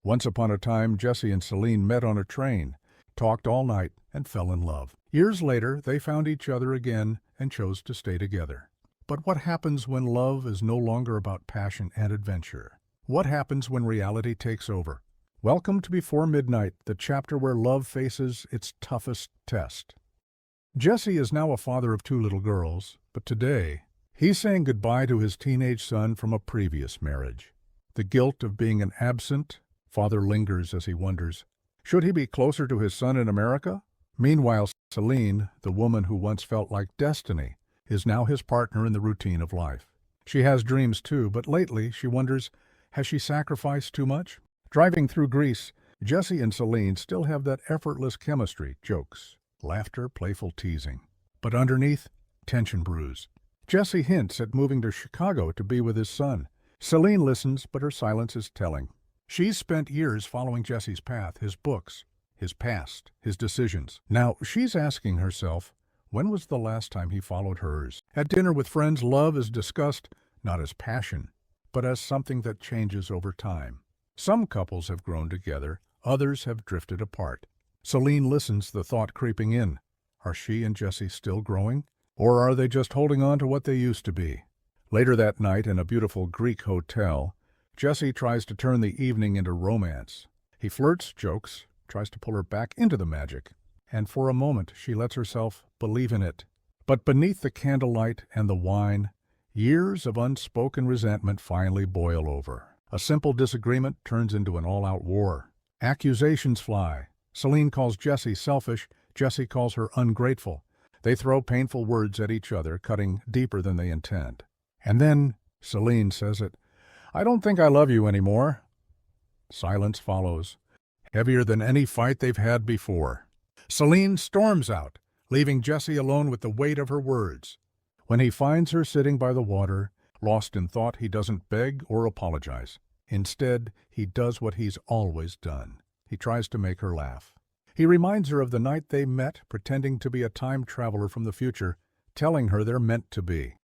Once upon a time, Jesse and Celine met on a train, talked all night, and fell in love. Years later, they found each other again and chose to stay together. But what happens when love is no longer about passion and adventure? What happens when reality takes over? Welcome to Before Midnight, the chapter where love faces its toughest test. Jesse is now a father of 2 little girls, but today, he's saying goodbye to his teenage son from a previous marriage. The guilt of being an absent father lingers as he wonders, should he be closer to his son in America? Meanwhile, Celine, the woman who once felt like destiny, is now his partner in the routine of life. She has dreams too, but lately she wonders, has she sacrificed too much? Driving through Greece, Jesse and Celine still have that effortless chemistry, jokes, laughter, playful teasing. But underneath, tension brews. Jesse hints at moving to Chicago to be with his son. Celine listens, but her silence is telling. She's spent years following Jesse's path, his books, his past, his decisions. Now, she's asking herself, when was the last time he followed hers? At dinner with friends, love is discussed not as passion, but as something that changes over time. Some couples have grown together, others have drifted apart. Celine listens, the thought creeping in. Are she and Jesse still growing? Or are they just holding on to what they used to be? Later that night, in a beautiful Greek hotel, Jesse tries to turn the evening into romance. He flirts, jokes, tries to pull her back into the magic. And for a moment, she lets herself believe in it. But beneath the candlelight and the wine, years of unspoken resentment finally boil over. A simple disagreement turns into an all-out war. Accusations fly. Celine calls Jesse selfish, Jesse calls her ungrateful. They throw painful words at each other, cutting deeper than they intend. And then Celine says it, "I don't think I love you anymore." Silence follows, heavier than any fight they've had before. Celine storms out, leaving Jesse alone with the weight of her words. When he finds her sitting by the water, lost in thought, he doesn't beg or apologize. Instead, he does what he's always done. He tries to make her laugh. He reminds her of the night they met, pretending to be a time traveler from the future, telling her they're meant to be.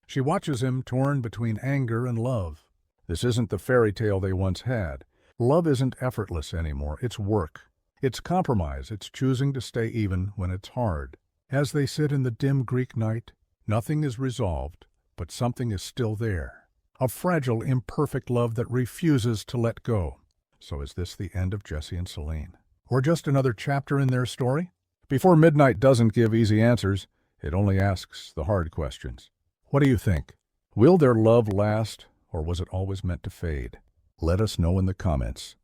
She watches him, torn between anger and love. This isn't the fairy tale they once had. Love isn't effortless anymore. It's work. It's compromise. It's choosing to stay even when it's hard. As they sit in the dim Greek night, nothing is resolved, but something is still there. A fragile, imperfect love that refuses to let go. So is this the end of Jesse and Celine? Or just another chapter in their story? Before Midnight doesn't give easy answers. It only asks the hard questions. What do you think? Will their love last, or was it always meant to fade? Let us know in the comments.